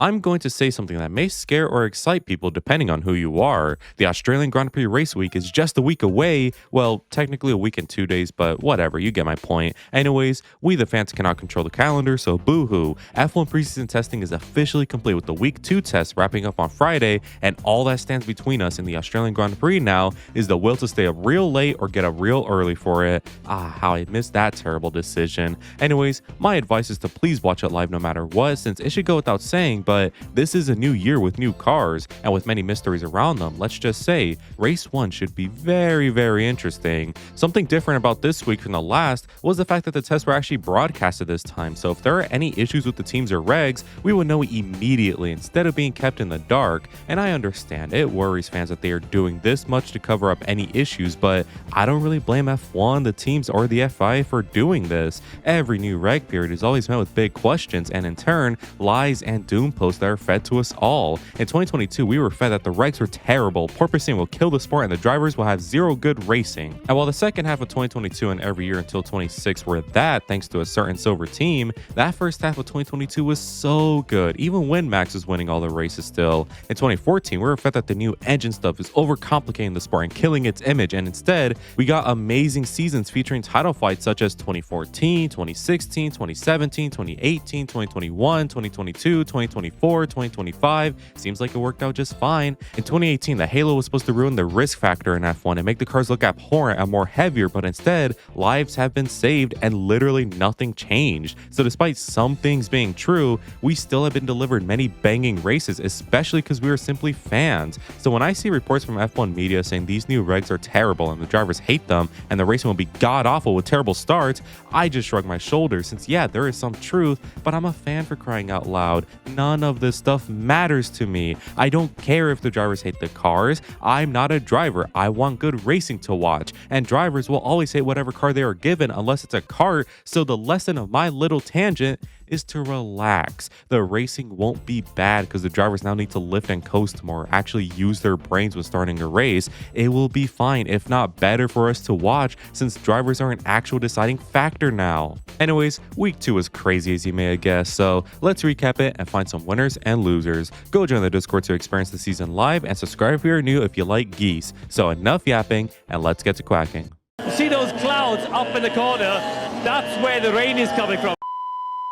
I'm going to say something that may scare or excite people depending on who you are. The Australian Grand Prix race week is just a week away. Well, technically a week and 2 days, but whatever, you get my point. Anyways, we the fans cannot control the calendar, so boo-hoo. F1 preseason testing is officially complete with the week 2 test wrapping up on Friday, and all that stands between us and the Australian Grand Prix now is the will to stay up real late or get up real early for it. How I missed that terrible decision. Anyways, my advice is to please watch it live no matter what, since it should go without saying, but this is a new year with new cars and with many mysteries around them. Let's just say race 1 should be very interesting. Something different about this week from the last was the fact that the tests were actually broadcasted this time, so if there are any issues with the teams or regs, we would know immediately instead of being kept in the dark. And I understand it worries fans that they are doing this much to cover up any issues, but I don't really blame F1, the teams, or the FIA for doing this. Every new reg period is always met with big questions and in turn lies and doom posts that are fed to us all. In 2022, we were fed that the regs were terrible, porpoising will kill the sport, and the drivers will have zero good racing. And while the second half of 2022 and every year until 26 were that thanks to a certain silver team, that first half of 2022 was so good, even when Max was winning all the races still. In 2014, we were fed that the new engine stuff is overcomplicating the sport and killing its image, and instead, we got amazing seasons featuring title fights such as 2014, 2016, 2017, 2018, 2021, 2022, 2024, 2025. Seems like it worked out just fine. In 2018, the halo was supposed to ruin the risk factor in F1 and make the cars look abhorrent and more heavier, but instead, lives have been saved and literally nothing changed. So despite some things being true, we still have been delivered many banging races, especially because we are simply fans. So when I see reports from F1 media saying these new regs are terrible and the drivers hate them and the racing will be god-awful with terrible starts, I just shrug my shoulders since yeah, there is some truth, but I'm a fan for crying out loud. None of this stuff matters to me. I don't care if the drivers hate the cars. I'm not a driver. I want good racing to watch. And drivers will always hate whatever car they are given unless it's a kart. So the lesson of my little tangent is to relax. The racing won't be bad because the drivers now need to lift and coast more, actually use their brains when starting a race. It will be fine, if not better for us to watch, since drivers are an actual deciding factor now. Anyways, week 2 was crazy as you may have guessed, so let's recap it and find some winners and losers. Go join the Discord to experience the season live and subscribe if you're new if you like geese. So enough yapping and let's get to quacking. See those clouds up in the corner? That's where the rain is coming from.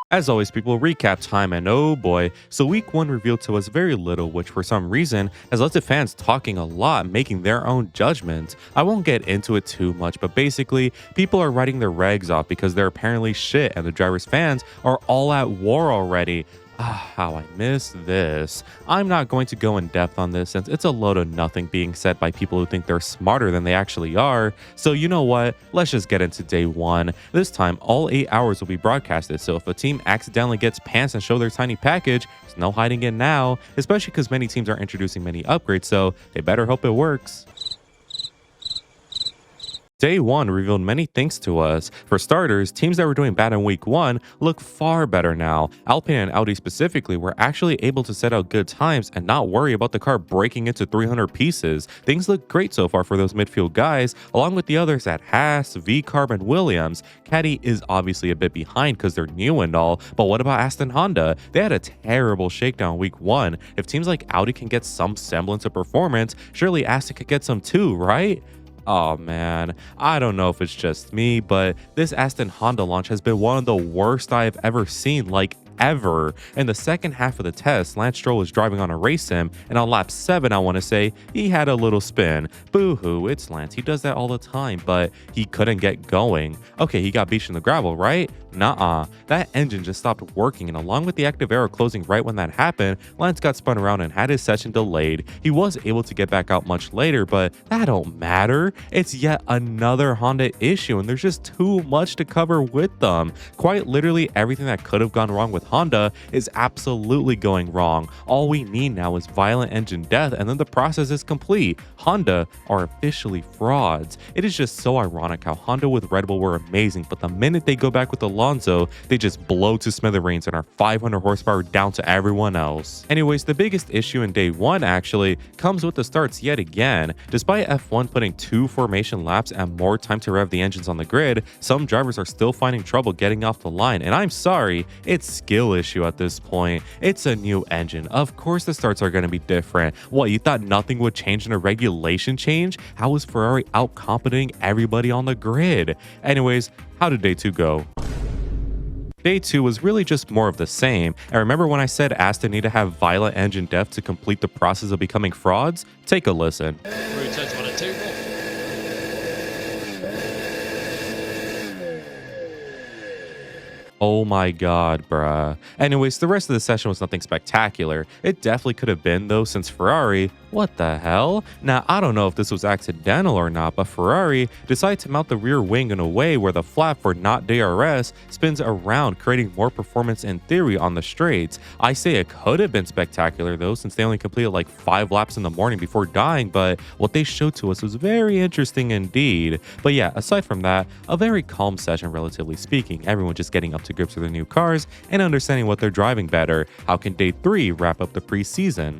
As always, people, recap time, and oh boy, so week 1 revealed to us very little, which for some reason has led to fans talking a lot, making their own judgments. I won't get into it too much, but basically, people are writing their regs off because they're apparently shit and the drivers' fans are all at war already. How I miss this. I'm not going to go in depth on this since it's a load of nothing being said by people who think they're smarter than they actually are. So you know what? Let's just get into day 1. This time, all 8 hours will be broadcasted, so if a team accidentally gets pants and show their tiny package, there's no hiding it now, especially because many teams are introducing many upgrades, so they better hope it works. Day 1 revealed many things to us. For starters, teams that were doing bad in week 1 look far better now. Alpine and Audi specifically were actually able to set out good times and not worry about the car breaking into 300 pieces. Things look great so far for those midfield guys, along with the others at Haas, V-Carb, and Williams. Caddy is obviously a bit behind because they're new and all, but what about Aston Honda? They had a terrible shakedown week 1. If teams like Audi can get some semblance of performance, surely Aston could get some too, right? Oh man, I don't know if it's just me, but this Aston Honda launch has been one of the worst I've ever seen, like ever. In the second half of the test, Lance Stroll was driving on a race sim, and on lap 7, I want to say, he had a little spin. Boo-hoo, it's Lance, he does that all the time, but he couldn't get going. Okay, he got beached in the gravel, right? Nuh-uh. That engine just stopped working, and along with the active arrow closing right when that happened, Lance got spun around and had his session delayed. He was able to get back out much later, but that don't matter. It's yet another Honda issue, and there's just too much to cover with them. Quite literally, everything that could have gone wrong with Honda is absolutely going wrong. All we need now is violent engine death, and then the process is complete. Honda are officially frauds. It is just so ironic how Honda with Red Bull were amazing, but the minute they go back with Alonso, they just blow to smithereens and are 500 horsepower down to everyone else. Anyways, the biggest issue in day 1 actually comes with the starts yet again. Despite F1 putting 2 formation laps and more time to rev the engines on the grid, some drivers are still finding trouble getting off the line, and I'm sorry, it's skill skill issue at this point. It's a new engine. Of course the starts are going to be different. What, you thought nothing would change in a regulation change? How is Ferrari outcompeting everybody on the grid? Anyways, how did day 2 go? Day 2 was really just more of the same. And remember when I said Aston need to have violent engine death to complete the process of becoming frauds? Take a listen. Through turns 1 and 2. Oh my god, bruh. Anyways, the rest of the session was nothing spectacular. It definitely could have been though, since Ferrari, what the hell? Now, I don't know if this was accidental or not, but Ferrari decided to mount the rear wing in a way where the flap for not DRS spins around, creating more performance in theory on the straights. I say it could have been spectacular though, since they only completed like 5 laps in the morning before dying, but what they showed to us was very interesting indeed. But yeah, aside from that, a very calm session relatively speaking, everyone just getting up to grips with their new cars and understanding what they're driving better. How can day 3 wrap up the preseason?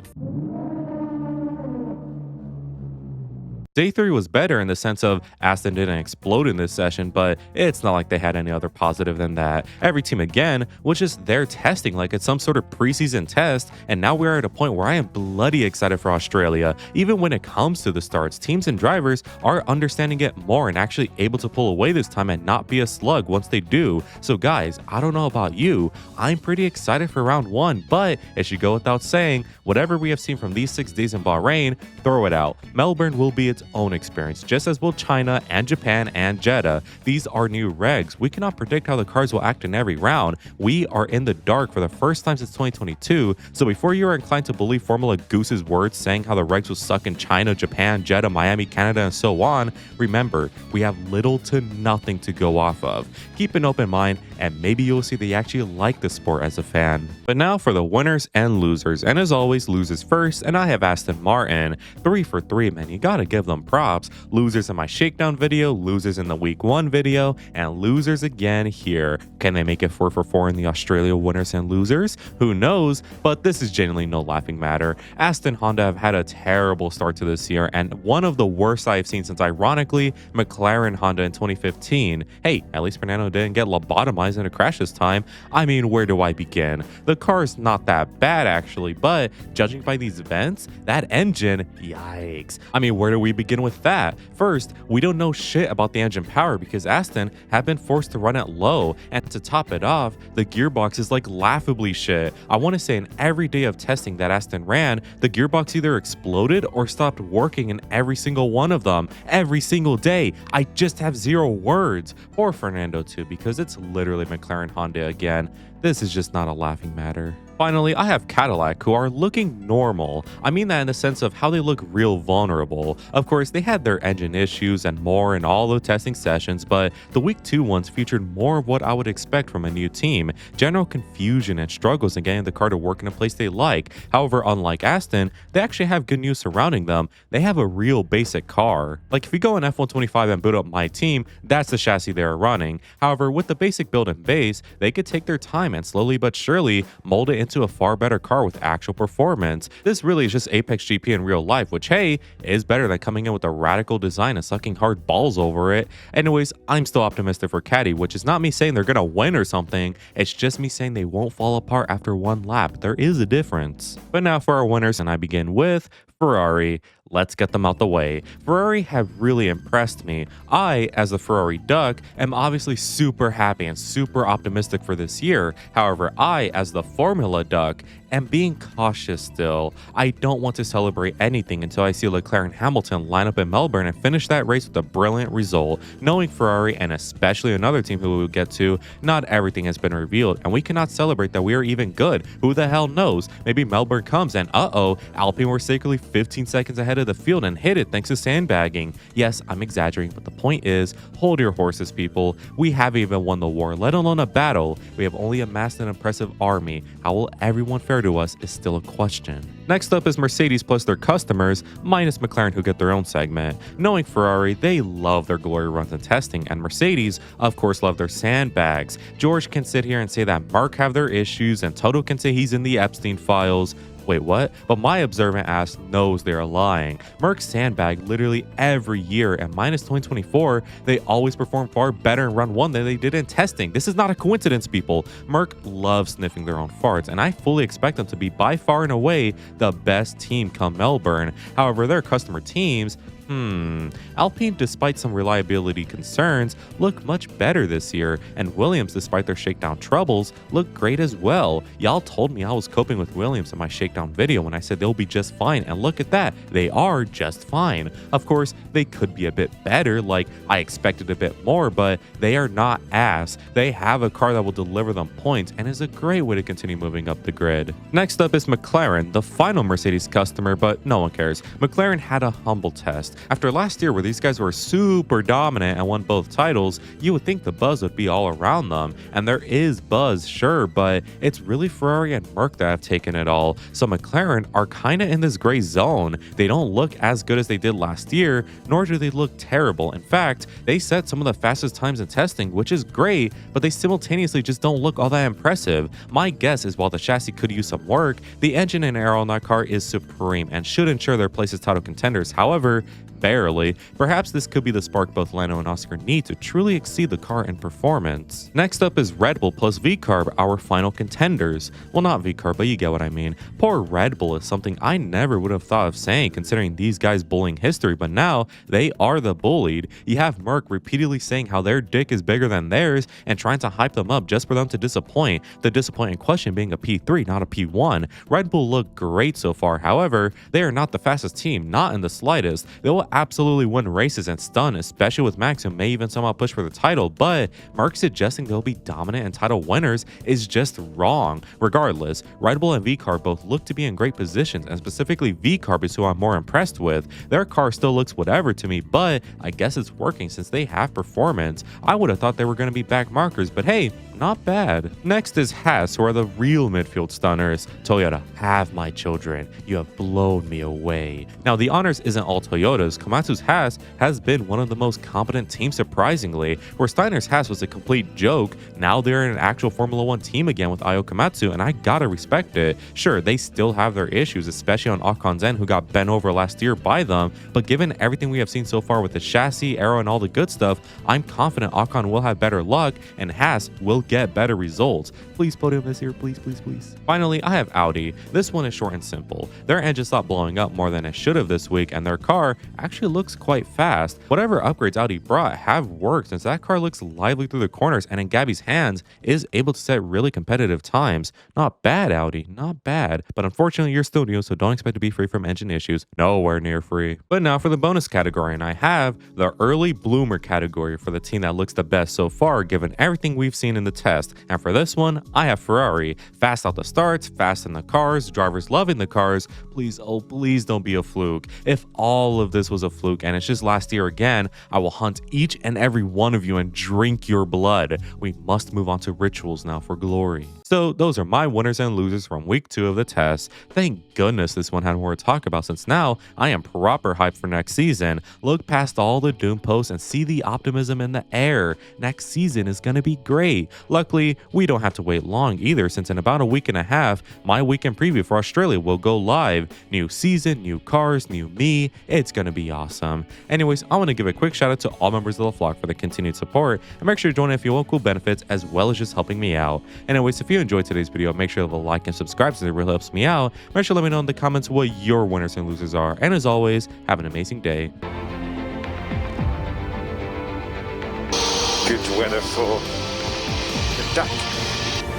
Day 3 was better in the sense of Aston didn't explode in this session, but it's not like they had any other positive than that. Every team again was just there testing like it's some sort of preseason test, and now we're at a point where I am bloody excited for Australia. Even when it comes to the starts, teams and drivers are understanding it more and actually able to pull away this time and not be a slug once they do. So guys, I don't know about you, I'm pretty excited for round 1, but it should go without saying, whatever we have seen from these 6 days in Bahrain, throw it out. Melbourne will be its own experience, just as will China and Japan and Jeddah. These are new regs. We cannot predict how the cars will act in every round. We are in the dark for the first time since 2022, so before you are inclined to believe Formula Goose's words saying how the regs will suck in China, Japan, Jeddah, Miami, Canada, and so on, remember, we have little to nothing to go off of. Keep an open mind, and maybe you'll see they actually like the sport as a fan. But now for the winners and losers, and as always, losers first, and I have Aston Martin. 3 for 3, man, you gotta give them props. Losers in my shakedown video, losers in the week 1 video, and losers again here. Can they make it 4 for 4 in the Australia winners and losers? Who knows, but this is genuinely no laughing matter. Aston Honda have had a terrible start to this year, and one of the worst I've seen since, ironically, McLaren Honda in 2015. Hey, at least Fernando didn't get lobotomized in a crash this time. I mean, where do I begin? The car is not that bad actually, but judging by these events, that engine, yikes. I mean, where do we begin with that? First, we don't know shit about the engine power because Aston have been forced to run it low, and to top it off, the gearbox is like laughably shit. I want to say in every day of testing that Aston ran, the gearbox either exploded or stopped working in every single one of them. Every single day. I just have 0 words. Poor Fernando too, because it's literally McLaren Honda again. This is just not a laughing matter. Finally, I have Cadillac, who are looking normal. I mean that in the sense of how they look real vulnerable. Of course, they had their engine issues and more in all the testing sessions, but the week 2 ones featured more of what I would expect from a new team. General confusion and struggles in getting the car to work in a place they like. However, unlike Aston, they actually have good news surrounding them. They have a real basic car. Like if you go in F125 and boot up my team, that's the chassis they are running. However, with the basic build and base, they could take their time and slowly but surely mold it into a far better car with actual performance. This really is just Apex GP in real life, which hey, is better than coming in with a radical design and sucking hard balls over it. Anyways, I'm still optimistic for Caddy, which is not me saying they're gonna win or something, it's just me saying they won't fall apart after 1 lap. There is a difference. But now for our winners, and I begin with Ferrari. Let's get them out the way. Ferrari have really impressed me. I, as a Ferrari duck, am obviously super happy and super optimistic for this year. However, I, as the Formula duck, am being cautious still. I don't want to celebrate anything until I see Leclerc and Hamilton line up in Melbourne and finish that race with a brilliant result. Knowing Ferrari, and especially another team who we will get to, not everything has been revealed, and we cannot celebrate that we are even good. Who the hell knows? Maybe Melbourne comes and Alpine were secretly 15 seconds ahead of the field and hit it thanks to sandbagging. Yes, I'm exaggerating, but the point is, hold your horses, people. We haven't even won the war, let alone a battle. We have only amassed an impressive army. How will everyone fare to us is still a question. Next up is Mercedes plus their customers, minus McLaren who get their own segment. Knowing Ferrari, they love their glory runs and testing, and Mercedes, of course, love their sandbags. George can sit here and say that Mark have their issues, and Toto can say he's in the Epstein files. Wait, what? But my observant ass knows they are lying. Merck's sandbag literally every year, and minus 2024, they always perform far better in run 1 than they did in testing. This is not a coincidence, people. Merck loves sniffing their own farts, and I fully expect them to be by far and away the best team come Melbourne. However, their customer teams, Alpine, despite some reliability concerns, look much better this year, and Williams, despite their shakedown troubles, look great as well. Y'all told me I was coping with Williams in my shakedown video when I said they'll be just fine, and look at that, they are just fine. Of course, they could be a bit better, like I expected a bit more, but they are not ass. They have a car that will deliver them points and is a great way to continue moving up the grid. Next up is McLaren, the final Mercedes customer, but no one cares. McLaren had a humble test. After last year where these guys were super dominant and won both titles, you would think the buzz would be all around them. And there is buzz, sure, but it's really Ferrari and Merc that have taken it all. So McLaren are kind of in this gray zone. They don't look as good as they did last year, nor do they look terrible. In fact, they set some of the fastest times in testing, which is great, but they simultaneously just don't look all that impressive. My guess is while the chassis could use some work, the engine and aero on that car is supreme and should ensure their place as title contenders. However, barely. Perhaps this could be the spark both Lando and Oscar need to truly exceed the car in performance. Next up is Red Bull plus VCarb, our final contenders. Well, not VCarb, but you get what I mean. Poor Red Bull is something I never would have thought of saying considering these guys' bullying history, but now they are the bullied. You have Merc repeatedly saying how their dick is bigger than theirs and trying to hype them up just for them to disappoint. The disappointing question being a P3, not a P1. Red Bull look great so far, however, they are not the fastest team, not in the slightest. They will absolutely win races and stun, especially with Max, who may even somehow push for the title, but Mark suggesting they'll be dominant and title winners is just wrong. Regardless, Red Bull and VCarb both look to be in great positions, and specifically VCarb is who I'm more impressed with. Their car still looks whatever to me, but I guess it's working since they have performance. I would have thought they were going to be back markers, but hey, not bad. Next is Haas, who are the real midfield stunners. Toyota, have my children. You have blown me away. Now, the honors isn't all Toyotas. Komatsu's Haas has been one of the most competent teams, surprisingly. Where Steiner's Haas was a complete joke, now they're in an actual Formula 1 team again with Io Komatsu, and I gotta respect it. Sure, they still have their issues, especially on Ocon Zen, who got bent over last year by them, but given everything we have seen so far with the chassis, aero, and all the good stuff, I'm confident Ocon will have better luck, and Haas will get better results. Please podium this year, please, please, please. Finally, I have Audi. This one is short and simple. Their engine stopped blowing up more than it should have this week, and their car actually looks quite fast. Whatever upgrades Audi brought have worked, since that car looks lively through the corners and in Gabby's hands is able to set really competitive times. Not bad, Audi, not bad. But unfortunately, you're still new, so don't expect to be free from engine issues. Nowhere near free. But now for the bonus category, and I have the early bloomer category for the team that looks the best so far, given everything we've seen in the test. And for this one, I have Ferrari. Fast out the starts, fast in the cars, drivers loving the cars. Please, oh please don't be a fluke. If all of this was a fluke and it's just last year again, I will hunt each and every one of you and drink your blood. We must move on to rituals now for glory. So those are my winners and losers from week 2 of the test. Thank goodness this one had more to talk about, since now I am proper hyped for next season. Look past all the doom posts and see the optimism in the air. Next season is gonna be great. Luckily, we don't have to wait long either, since in about a week and a half, my weekend preview for Australia will go live. New season, new cars, new me. It's gonna be awesome. Anyways, I want to give a quick shout out to all members of the flock for the continued support, and make sure to join if you want cool benefits as well as just helping me out. Anyways, if you enjoyed today's video, make sure to like and subscribe since it really helps me out. Make sure to let me know in the comments what your winners and losers are, and as always, have an amazing day. Good weather for the duck.